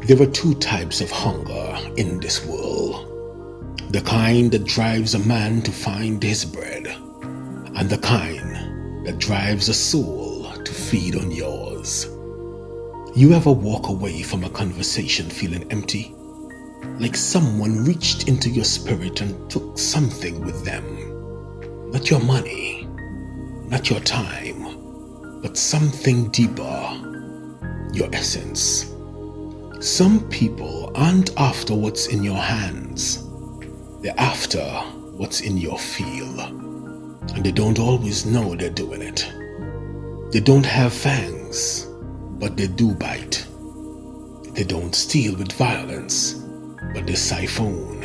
There are two types of hunger in this world. The kind that drives a man to find his bread, and the kind that drives a soul to feed on yours. You ever walk away from a conversation feeling empty? Like someone reached into your spirit and took something with them. Not your money, not your time, but something deeper, your essence. Some people aren't after what's in your hands. They're after what's in your feel. And they don't always know they're doing it. They don't have fangs, but they do bite. They don't steal with violence, but they siphon.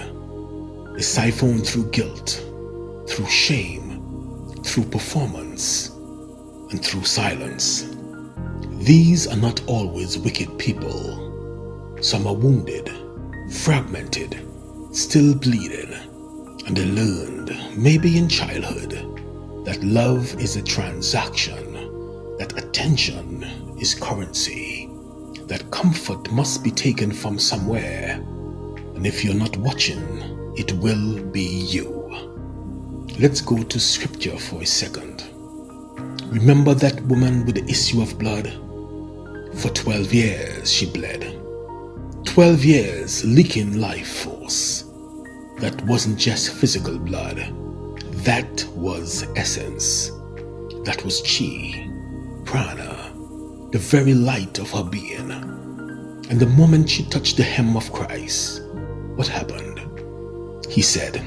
They siphon through guilt, through shame, through performance, and through silence. These are not always wicked people. Some are wounded, fragmented, still bleeding, and they learned, maybe in childhood, that love is a transaction, that attention is currency, that comfort must be taken from somewhere, and if you're not watching, it will be you. Let's go to scripture for a second. Remember that woman with the issue of blood? For 12 years she bled. 12 years leaking life force. That wasn't just physical blood. That was essence. That was chi, prana, the very light of her being. And the moment she touched the hem of Christ, what happened? He said,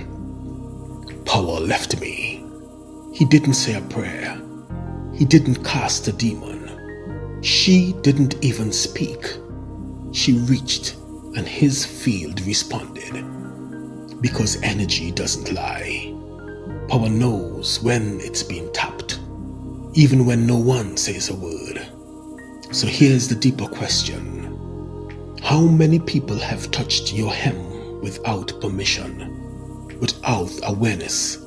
"Power left me." He didn't say a prayer. He didn't cast a demon. She didn't even speak. She reached and his field responded. Because energy doesn't lie. Power knows when it's being tapped, even when no one says a word. So here's the deeper question. How many people have touched your hem without permission, without awareness?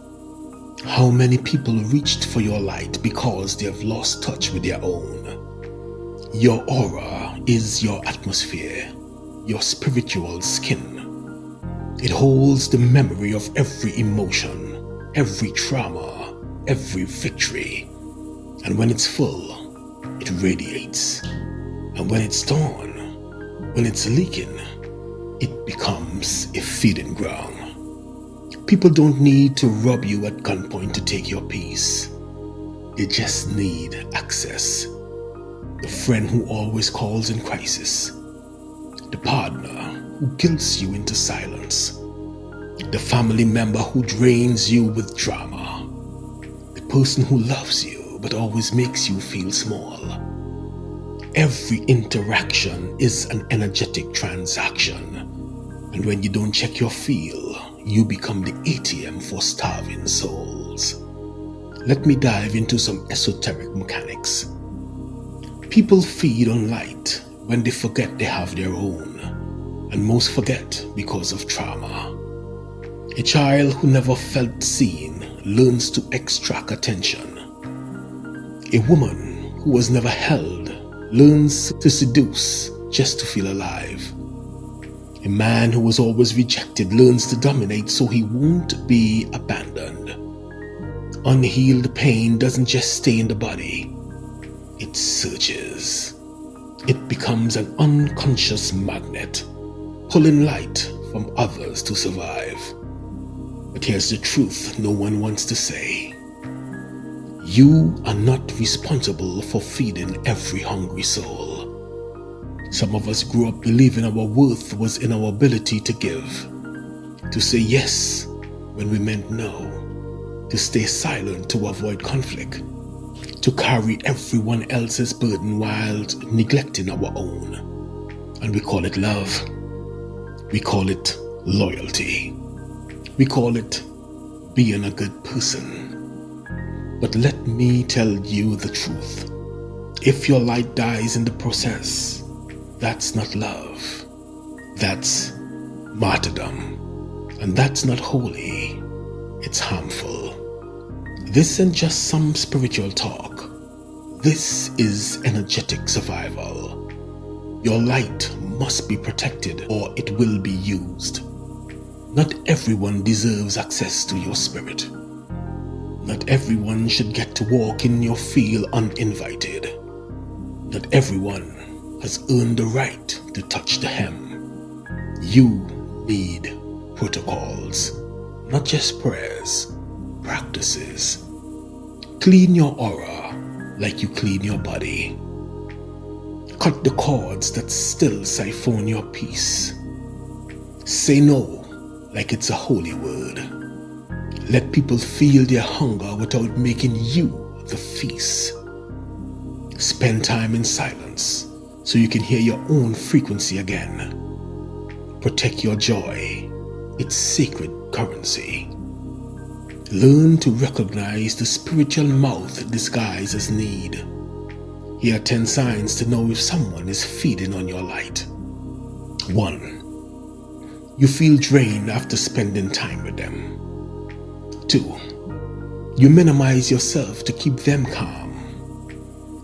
How many people reached for your light because they have lost touch with their own? Your aura is your atmosphere, your spiritual skin. It holds the memory of every emotion, every trauma, every victory. And when it's full, it radiates. And when it's torn, when it's leaking, it becomes a feeding ground. People don't need to rob you at gunpoint to take your peace. They just need access. The friend who always calls in crisis. The partner who guilts you into silence. The family member who drains you with drama. The person who loves you but always makes you feel small. Every interaction is an energetic transaction. And when you don't check your feel, you become the ATM for starving souls. Let me dive into some esoteric mechanics. People feed on light when they forget they have their own, and most forget because of trauma. A child who never felt seen learns to extract attention. A woman who was never held learns to seduce just to feel alive. A man who was always rejected learns to dominate so he won't be abandoned. Unhealed pain doesn't just stay in the body, it surges. It becomes an unconscious magnet, pulling light from others to survive. But here's the truth no one wants to say. You are not responsible for feeding every hungry soul. Some of us grew up believing our worth was in our ability to give, to say yes when we meant no, to stay silent to avoid conflict, to carry everyone else's burden while neglecting our own. And we call it love. We call it loyalty. We call it being a good person. But let me tell you the truth. If your light dies in the process, that's not love. That's martyrdom. And that's not holy. It's harmful. This isn't just some spiritual talk. This is energetic survival. Your light must be protected or it will be used. Not everyone deserves access to your spirit. Not everyone should get to walk in your field uninvited. Not everyone has earned the right to touch the hem. You need protocols, not just prayers, practices. Clean your aura like you clean your body. Cut the cords that still siphon your peace. Say no like it's a holy word. Let people feel their hunger without making you the feast. Spend time in silence so you can hear your own frequency again. Protect your joy, its sacred currency. Learn to recognize the spiritual mouth disguised as need. Here are 10 signs to know if someone is feeding on your light. 1. You feel drained after spending time with them. 2. You minimize yourself to keep them calm.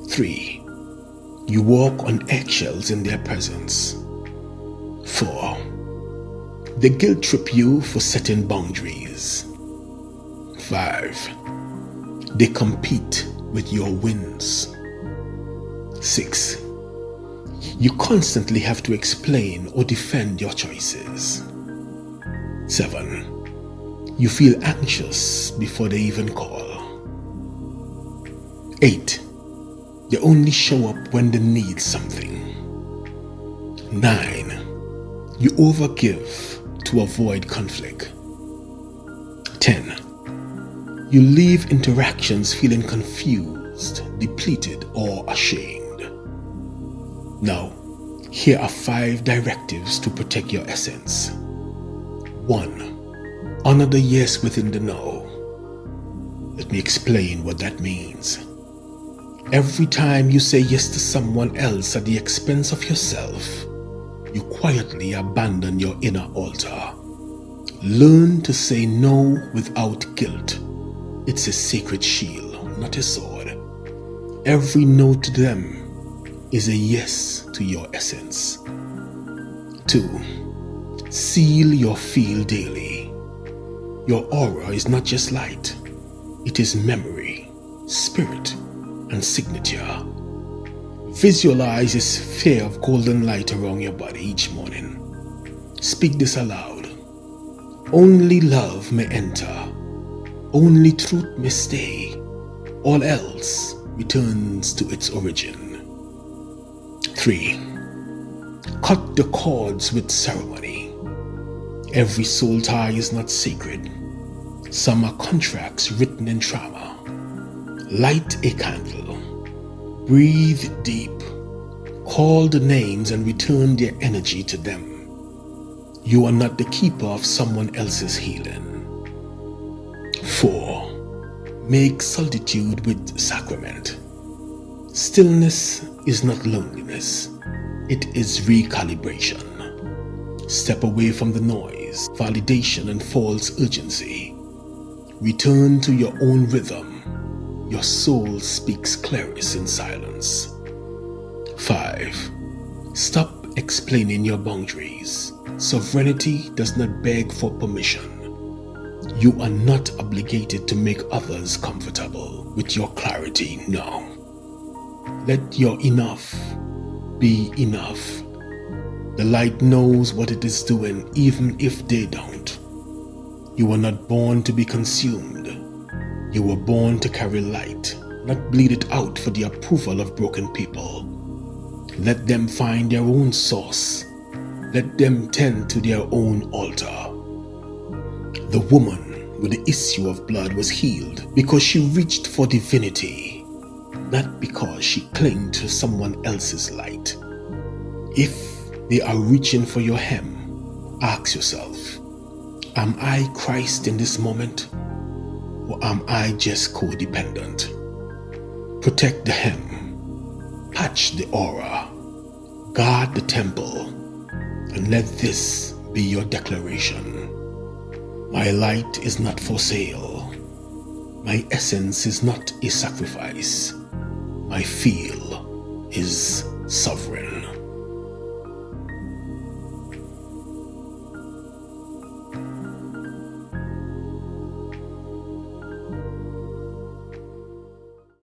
3. You walk on eggshells in their presence. 4. They guilt trip you for setting boundaries. 5. They compete with your wins. 6. You constantly have to explain or defend your choices. 7. You feel anxious before they even call. 8. They only show up when they need something. 9. You overgive to avoid conflict. 10. You leave interactions feeling confused, depleted, or ashamed. Now, here are 5 directives to protect your essence. 1. Honor the yes within the no. Let me explain what that means. Every time you say yes to someone else at the expense of yourself, you quietly abandon your inner altar. Learn to say no without guilt. It's a sacred shield, not a sword. Every no to them is a yes to your essence. 2. Seal your field daily. Your aura is not just light. It is memory, spirit, and signature. Visualize this sphere of golden light around your body each morning. Speak this aloud. Only love may enter. Only truth may stay. All else returns to its origin. 3. Cut the cords with ceremony. Every soul tie is not sacred. Some are contracts written in trauma. Light a candle. Breathe deep. Call the names and return their energy to them. You are not the keeper of someone else's healing. 4. Make solitude with sacrament. Stillness is not loneliness. It is recalibration. Step away from the noise, validation, and false urgency. Return to your own rhythm. Your soul speaks clearest in silence. 5. Stop explaining your boundaries. Sovereignty does not beg for permission. You are not obligated to make others comfortable with your clarity now. Let your enough be enough. The light knows what it is doing even if they don't. You were not born to be consumed. You were born to carry light, not bleed it out for the approval of broken people. Let them find their own source. Let them tend to their own altar. The woman with the issue of blood was healed because she reached for divinity, not because she clung to someone else's light. If they are reaching for your hem, ask yourself, am I Christ in this moment? Or am I just codependent? Protect the hem, patch the aura, guard the temple, and let this be your declaration. My light is not for sale. My essence is not a sacrifice. My feel is sovereign.